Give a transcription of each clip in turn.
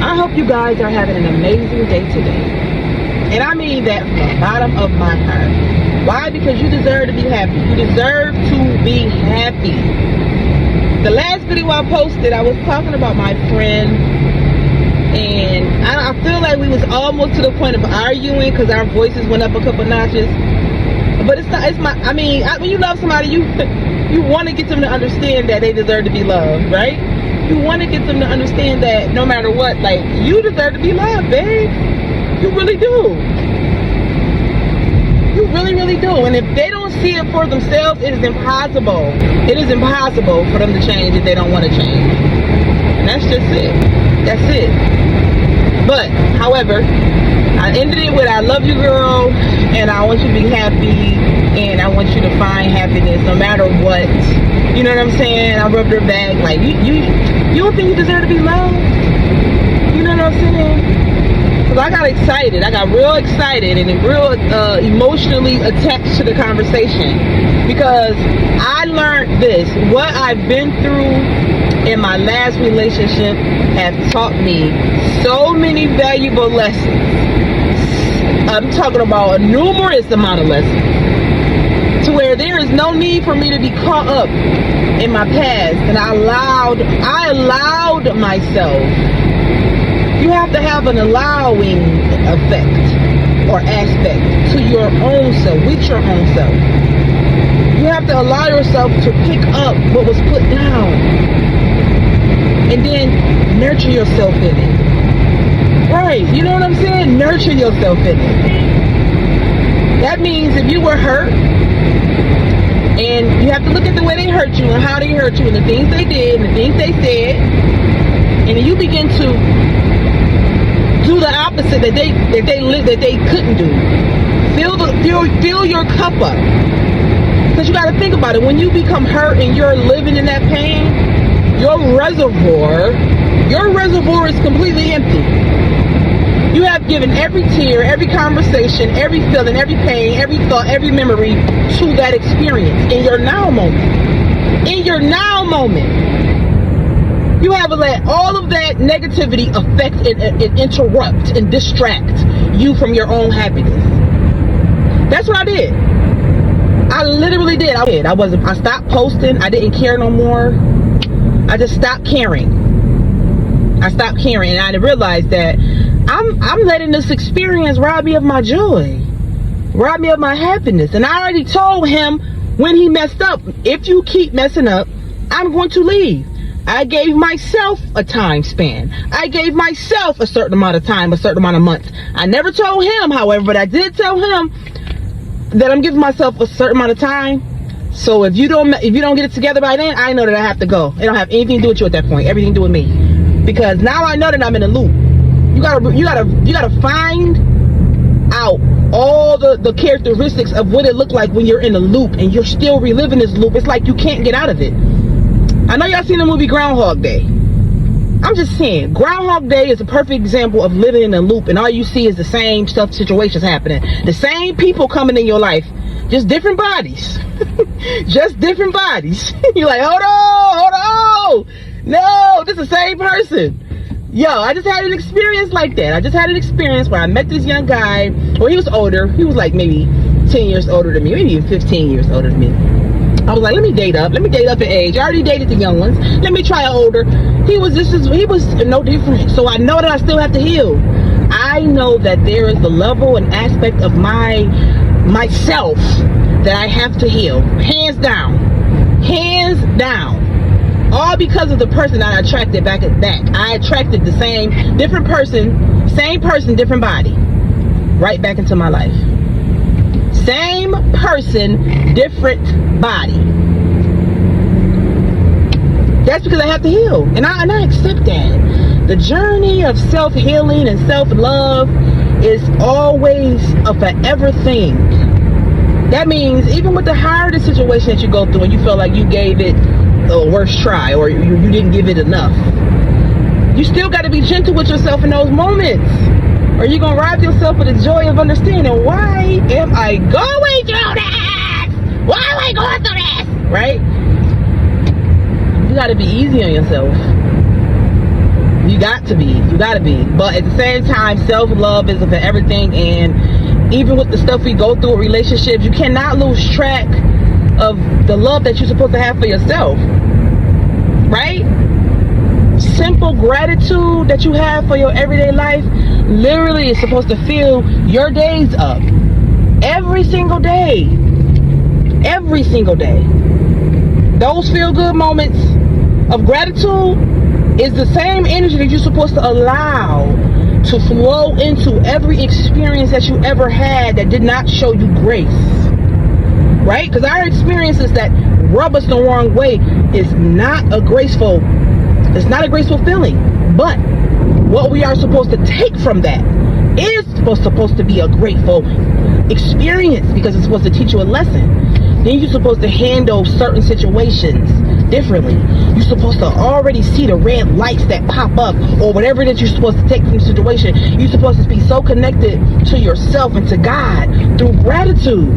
I hope you guys are having an amazing day today. And I mean that from the bottom of my heart. Why? Because you deserve to be happy. You deserve to be happy. The last video I posted, I was talking about my friend, and I feel like we was almost to the point of arguing because our voices went up a couple notches. But it's not, when you love somebody, you want to get them to understand that they deserve to be loved, right? You want to get them to understand that no matter what, like, you deserve to be loved, babe. You really do. You really, really do. And if they don't see it for themselves, it is impossible. It is impossible for them to change if they don't want to change. And that's just it. That's it. But, however, I ended it with I love you, girl, and I want you to be happy, and I want you to find happiness no matter what. You know what I'm saying? I rubbed her back. Like, you don't think you deserve to be loved? You know what I'm saying? Because I got excited. I got real excited and real emotionally attached to the conversation. Because I learned this. What I've been through in my last relationship have taught me so many valuable lessons. I'm talking about a numerous amount of lessons, to where there is no need for me to be caught up in my past. And I allowed myself. You have to have an allowing effect or aspect to your own self, with your own self. You have to allow yourself to pick up what was put down, and then nurture yourself in it. Right, you know what I'm saying? Nurture yourself in it. That means if you were hurt, and you have to look at the way they hurt you and how they hurt you and the things they did and the things they said, and then you begin to do the opposite that they couldn't do. Fill your cup up. Because you got to think about it. When you become hurt and you're living in that pain, your reservoir is completely empty. You have given every tear, every conversation, every feeling, every pain, every thought, every memory to that experience in your now moment. In your now moment. You have let all of that negativity affect and interrupt and distract you from your own happiness. That's what I did. I literally did. I stopped posting. I didn't care no more. I just stopped caring. I stopped caring, and I realized that I'm letting this experience rob me of my joy, rob me of my happiness. And I already told him when he messed up, if you keep messing up, I'm going to leave. I gave myself a time span. I gave myself a certain amount of time, a certain amount of months. I never told him, however, but I did tell him that I'm giving myself a certain amount of time. So if you don't get it together by then, I know that I have to go. It don't have anything to do with you at that point. Everything to do with me. Because now I know that I'm in a loop. You gotta find out all the characteristics of what it looked like when you're in a loop and you're still reliving this loop. It's like you can't get out of it. I know y'all seen the movie Groundhog Day. I'm just saying, Groundhog Day is a perfect example of living in a loop, and all you see is the same stuff, situations happening. The same people coming in your life, just different bodies. Just different bodies. You're like, hold on. No, this is the same person. Yo, I just had an experience like that. I just had an experience where I met this young guy. Well, he was older. He was like maybe 10 years older than me, maybe even 15 years older than me. I was like, let me date up in age. I already dated the young ones. Let me try older. He was no different. So I know that I still have to heal. I know that there is the level and aspect of myself that I have to heal. Hands down. Hands down. All because of the person that I attracted back. I attracted the same person, different body, right back into my life. Same person, different body. That's because I have to heal, and I accept that. The journey of self-healing and self-love is always a forever thing. That means even with the hardest situation that you go through and you feel like you gave it a worst try, or you didn't give it enough, you still got to be gentle with yourself in those moments, or you're gonna rob yourself of the joy of understanding, why am I going through this? Why am I going through this? Right? You got to be easy on yourself. You got to be. But at the same time, self-love is for everything. And even with the stuff we go through with relationships, you cannot lose track of the love that you're supposed to have for yourself. Right? Simple gratitude that you have for your everyday life literally is supposed to fill your days up. Every single day. Every single day. Those feel-good moments of gratitude is the same energy that you're supposed to allow to flow into every experience that you ever had that did not show you grace. Right? Because our experiences that rub us the wrong way is not a graceful feeling. But what we are supposed to take from that is supposed to be a grateful experience, because it's supposed to teach you a lesson. Then you're supposed to handle certain situations differently. You're supposed to already see the red lights that pop up, or whatever that you're supposed to take from the situation. You're supposed to be so connected to yourself and to God through gratitude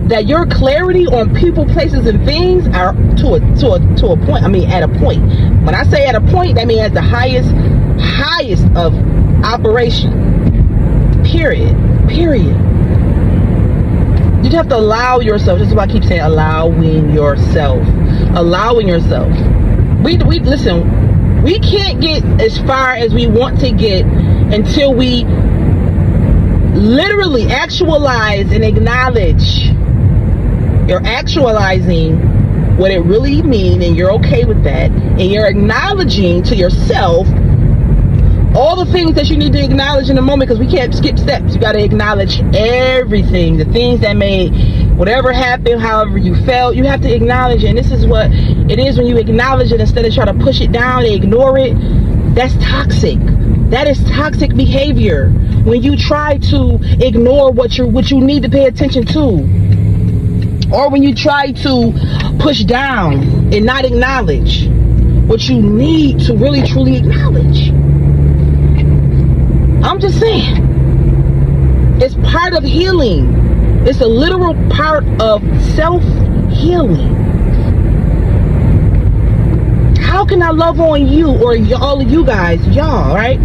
that your clarity on people, places, and things are to a point. I mean, at a point. When I say at a point, that means at the highest of operation. Period. You have to allow yourself. This is why I keep saying allowing yourself. Listen, we can't get as far as we want to get until we literally actualize and acknowledge. You're actualizing what it really means, and you're okay with that, and you're acknowledging to yourself all the things that you need to acknowledge in the moment, because we can't skip steps. You got to acknowledge everything, the things that made whatever happened, however you felt, you have to acknowledge it. And this is what it is when you acknowledge it instead of trying to push it down and ignore it. That's toxic. That is toxic behavior. When you try to ignore what you need to pay attention to, or when you try to push down and not acknowledge what you need to really truly acknowledge. I'm just saying, it's part of healing. It's a literal part of self-healing. How can I love on you, or all of you guys, y'all, right,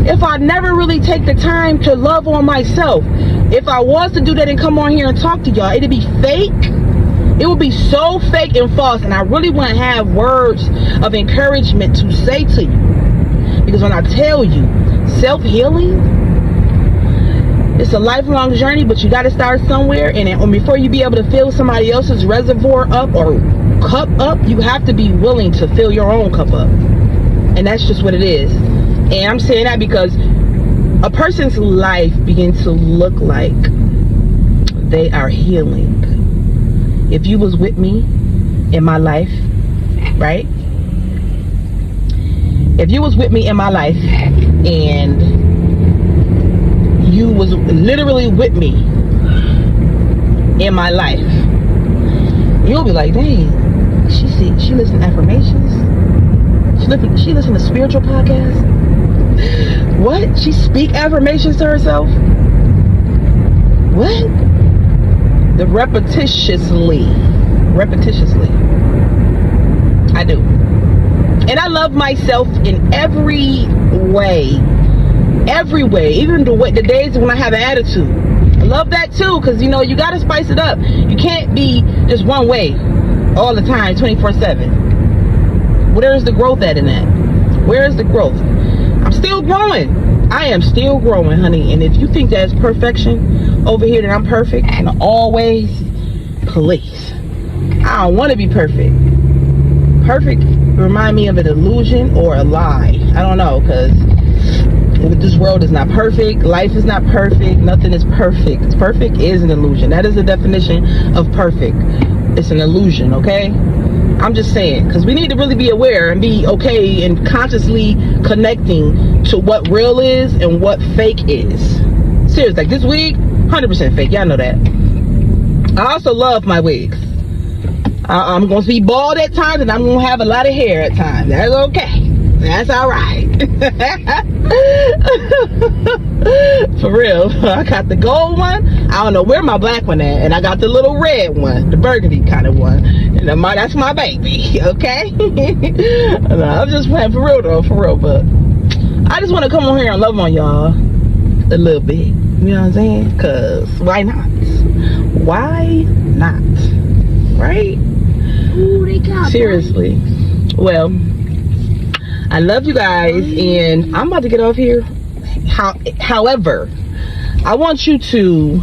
if I never really take the time to love on myself? If I was to do that and come on here and talk to y'all, it'd be fake. It would be so fake and false, and I really wouldn't have words of encouragement to say to you. Because when I tell you, self-healing, it's a lifelong journey, but you got to start somewhere. And before you be able to fill somebody else's reservoir up or cup up, you have to be willing to fill your own cup up. And that's just what it is. And I'm saying that because a person's life begins to look like they are healing. If you was with me in my life, right? If you was with me in my life and you was literally with me in my life, you'll be like, dang, she listen to affirmations? She listen to spiritual podcasts? What? She speak affirmations to herself? What? The repetitiously. I do. And I love myself in every way, even the days when I have an attitude. I love that too, because you got to spice it up. You can't be just one way all the time, 24/7. Where is the growth at in that? Where is the growth? I'm still growing. I am still growing, honey. And if you think that's perfection over here, that I'm perfect in all ways, please. I don't want to be perfect. Perfect remind me of an illusion or a lie. I don't know, because this world is not perfect. Life is not perfect. Nothing is perfect. Perfect is an illusion. That is the definition of perfect. It's an illusion, okay? I'm just saying, because we need to really be aware and be okay and consciously connecting to what real is and what fake is. Seriously, like this wig, 100% fake. Y'all know that. I also love my wigs. I'm going to be bald at times, and I'm going to have a lot of hair at times. That's okay. That's all right. For real. I got the gold one. I don't know where my black one at. And I got the little red one, the burgundy kind of one. And that's my baby, okay? No, I'm just playing for real though, for real. But I just want to come on here and love on y'all a little bit. You know what I'm saying? Because why not? Why not? Right? Ooh, they got seriously. Well, I love you guys, and I'm about to get off here. However, I want you to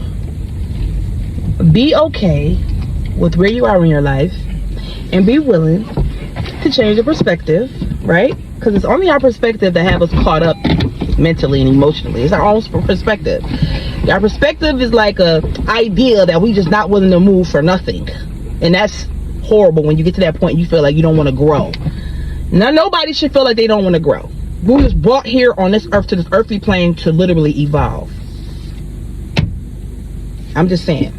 be okay with where you are in your life and be willing to change your perspective, right? Because it's only our perspective that have us caught up mentally and emotionally. It's our own perspective. Our perspective is like a idea that we just not willing to move for nothing, and that's horrible when you get to that point you feel like you don't want to grow. Now, nobody should feel like they don't want to grow. We was brought here on this earth, to this earthly plane, to literally evolve. I'm just saying.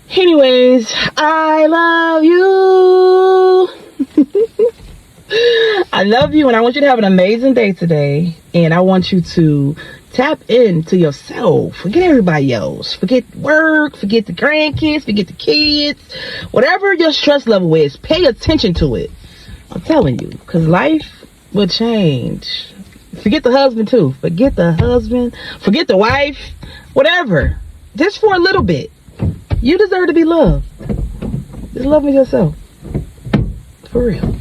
Anyways, I love you. I love you, and I want you to have an amazing day today. And I want you to tap into yourself. Forget everybody else. Forget work. Forget the grandkids. Forget the kids. Whatever your stress level is, pay attention to it. I'm telling you, because life will change. Forget the husband too. Forget the husband. Forget the wife. Whatever. Just for a little bit. You deserve to be loved. Just love yourself. For real.